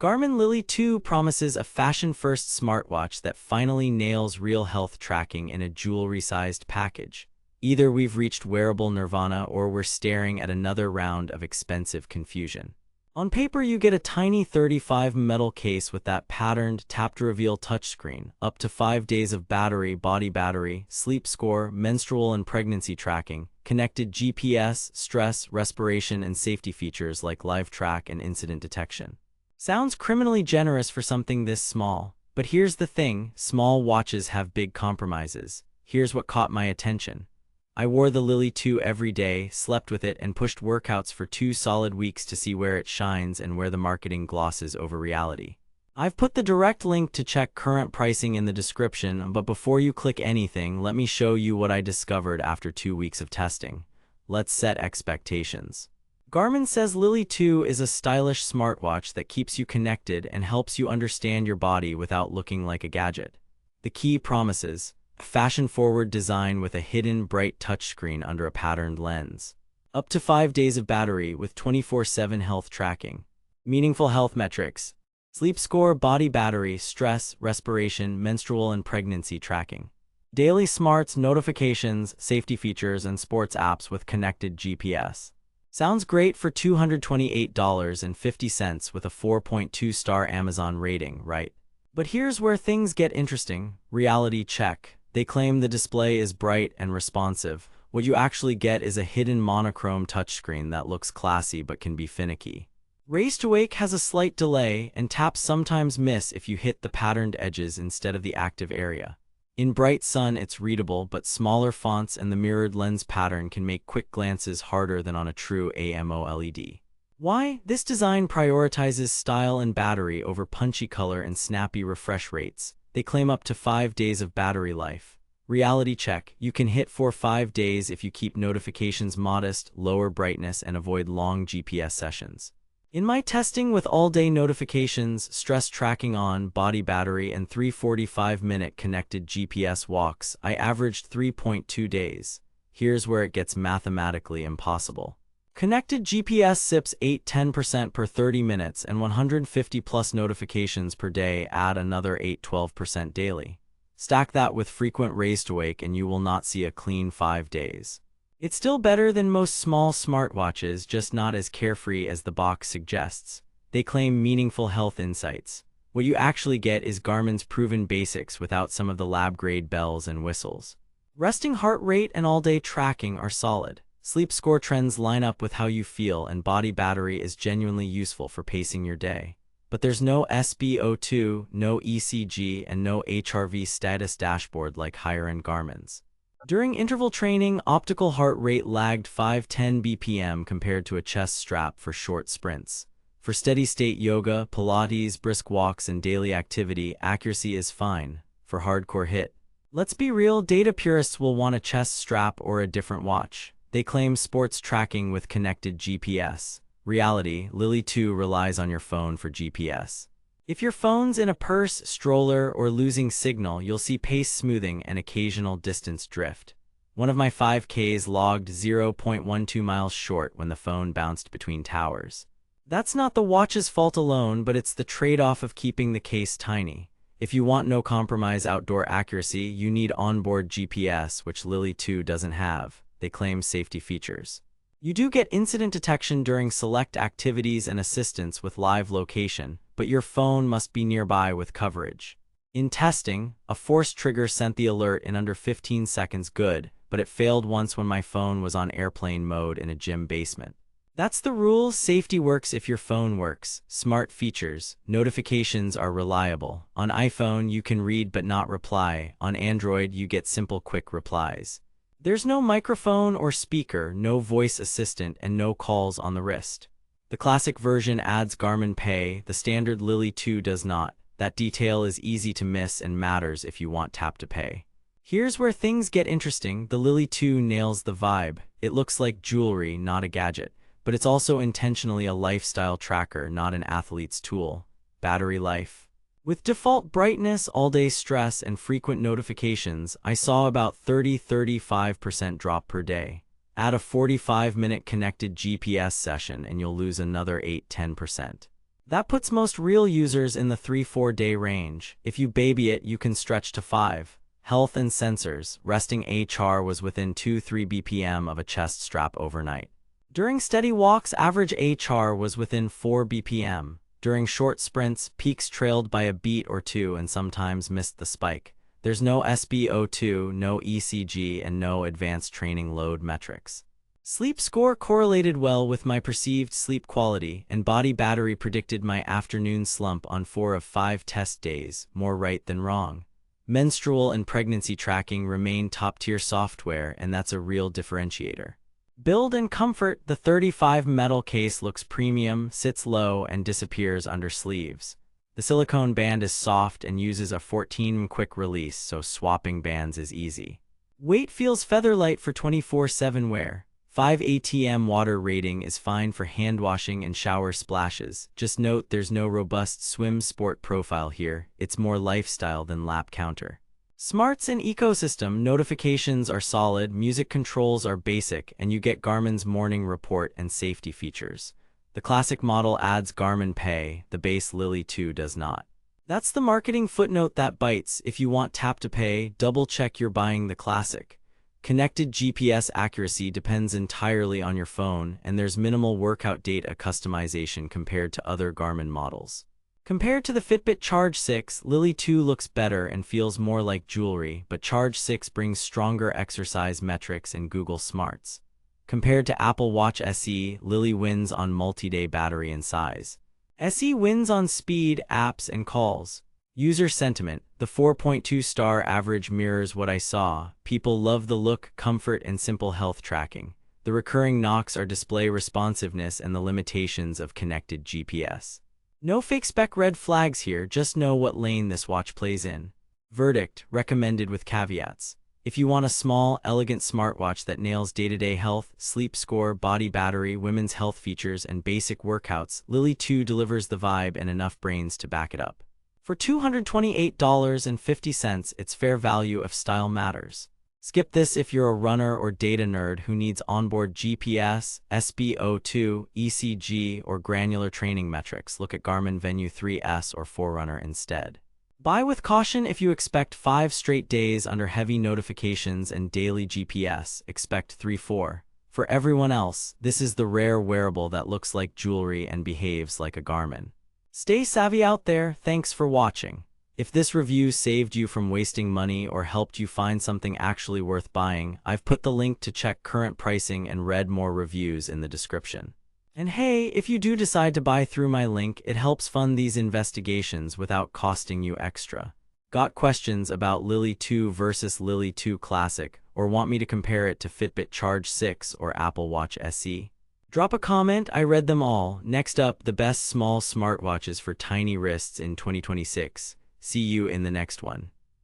Garmin Lily 2 promises a fashion-first smartwatch that finally nails real health tracking in a jewelry-sized package. Either we've reached wearable nirvana or we're staring at another round of expensive confusion. On paper, you get a tiny 35 metal case with that patterned tap-to-reveal touchscreen, up to 5 days of battery, body battery, sleep score, menstrual and pregnancy tracking, connected GPS, stress, respiration, and safety features like live track and incident detection. Sounds criminally generous for something this small, but here's the thing, small watches have big compromises. Here's what caught my attention. I wore the Lily 2 every day, slept with it, and pushed workouts for 2 solid weeks to see where it shines and where the marketing glosses over reality. I've put the direct link to check current pricing in the description, but before you click anything, let me show you what I discovered after 2 weeks of testing. Let's set expectations. Garmin says Lily 2 is a stylish smartwatch that keeps you connected and helps you understand your body without looking like a gadget. The key promises: a fashion-forward design with a hidden bright touchscreen under a patterned lens. Up to 5 days of battery with 24/7 health tracking. Meaningful health metrics: sleep score, body battery, stress, respiration, menstrual and pregnancy tracking. Daily smarts, notifications, safety features, and sports apps with connected GPS. Sounds great for $228.50 with a 4.2-star Amazon rating, right? But here's where things get interesting. Reality check. They claim the display is bright and responsive. What you actually get is a hidden monochrome touchscreen that looks classy but can be finicky. Raise to wake has a slight delay, and taps sometimes miss if you hit the patterned edges instead of the active area. In bright sun, it's readable, but smaller fonts and the mirrored lens pattern can make quick glances harder than on a true AMOLED. Why? This design prioritizes style and battery over punchy color and snappy refresh rates. They claim up to 5 days of battery life. Reality check. You can hit 4-5 days if you keep notifications modest, lower brightness, and avoid long GPS sessions. In my testing with all-day notifications, stress tracking on, body battery, and 3 45-minute connected GPS walks, I averaged 3.2 days. Here's where it gets mathematically impossible. Connected GPS sips 8-10% per 30 minutes, and 150+ notifications per day add another 8-12% daily. Stack that with frequent raise to wake and you will not see a clean 5 days. It's still better than most small smartwatches, just not as carefree as the box suggests. They claim meaningful health insights. What you actually get is Garmin's proven basics without some of the lab-grade bells and whistles. Resting heart rate and all-day tracking are solid. Sleep score trends line up with how you feel, and body battery is genuinely useful for pacing your day. But there's no SpO2, no ECG, and no HRV status dashboard like higher-end Garmin's. During interval training, optical heart rate lagged 5-10 BPM compared to a chest strap for short sprints. For steady-state yoga, Pilates, brisk walks, and daily activity, accuracy is fine. For hardcore hit, let's be real, data purists will want a chest strap or a different watch. They claim sports tracking with connected GPS. Reality, Lily 2 relies on your phone for GPS. If your phone's in a purse, stroller, or losing signal, you'll see pace smoothing and occasional distance drift. One of my 5Ks logged 0.12 miles short when the phone bounced between towers. That's not the watch's fault alone, but it's the trade-off of keeping the case tiny. If you want no compromise outdoor accuracy, you need onboard GPS, which Lily 2 doesn't have. They claim safety features. You do get incident detection during select activities and assistance with live location, but your phone must be nearby with coverage. In testing, a force trigger sent the alert in under 15 seconds good, but it failed once when my phone was on airplane mode in a gym basement. That's the rule. Safety works if your phone works. Smart features. Notifications are reliable. On iPhone, you can read but not reply. On Android, you get simple quick replies. There's no microphone or speaker, no voice assistant, and no calls on the wrist. The classic version adds Garmin Pay, the standard Lily 2 does not. That detail is easy to miss and matters if you want tap to pay. Here's where things get interesting. The Lily 2 nails the vibe. It looks like jewelry, not a gadget, but it's also intentionally a lifestyle tracker, not an athlete's tool. Battery life. With default brightness, all-day stress, and frequent notifications, I saw about 30-35% drop per day. Add a 45-minute connected GPS session and you'll lose another 8-10%. That puts most real users in the 3-4 day range. If you baby it, you can stretch to 5. Health and sensors. Resting HR was within 2-3 BPM of a chest strap overnight. During steady walks, average HR was within 4 BPM. During short sprints, peaks trailed by a beat or two and sometimes missed the spike. There's no SpO2, no ECG, and no advanced training load metrics. Sleep score correlated well with my perceived sleep quality, and body battery predicted my afternoon slump on 4 of 5 test days, more right than wrong. Menstrual and pregnancy tracking remain top-tier software, and that's a real differentiator. Build and comfort. The 35 metal case looks premium, sits low, and disappears under sleeves. The silicone band is soft and uses a 14 quick release, so swapping bands is easy. Weight feels feather-light for 24/7 wear. 5 ATM water rating is fine for hand washing and shower splashes. Just note there's no robust swim sport profile here. It's more lifestyle than lap counter. Smarts and ecosystem. Notifications are solid, music controls are basic, and you get Garmin's morning report and safety features. The classic model adds Garmin Pay, the base Lily 2 does not. That's the marketing footnote that bites. If you want tap to pay, double check you're buying the classic. Connected GPS accuracy depends entirely on your phone, and there's minimal workout data customization compared to other Garmin models. Compared to the Fitbit Charge 6, Lily 2 looks better and feels more like jewelry, but Charge 6 brings stronger exercise metrics and Google Smarts. Compared to Apple Watch SE, Lily wins on multi-day battery and size. SE wins on speed, apps, and calls. User sentiment. The 4.2-star average mirrors what I saw. People love the look, comfort, and simple health tracking. The recurring knocks are display responsiveness and the limitations of connected GPS. No fake spec red flags here, just know what lane this watch plays in. Verdict. Recommended with caveats. If you want a small, elegant smartwatch that nails day-to-day health, sleep score, body battery, women's health features, and basic workouts, Lily 2 delivers the vibe and enough brains to back it up. For $228.50, it's fair value if style matters. Skip this if you're a runner or data nerd who needs onboard GPS, SpO2, ECG, or granular training metrics. Look at Garmin Venue 3S or Forerunner instead. Buy with caution if you expect 5 straight days under heavy notifications and daily GPS. Expect 3-4. For everyone else, this is the rare wearable that looks like jewelry and behaves like a Garmin. Stay savvy out there. Thanks for watching. If this review saved you from wasting money or helped you find something actually worth buying, I've put the link to check current pricing and read more reviews in the description. And hey, if you do decide to buy through my link, it helps fund these investigations without costing you extra. Got questions about Lily 2 versus Lily 2 Classic, or want me to compare it to Fitbit Charge 6 or Apple Watch SE? Drop a comment, I read them all. Next up, the best small smartwatches for tiny wrists in 2026. See you in the next one.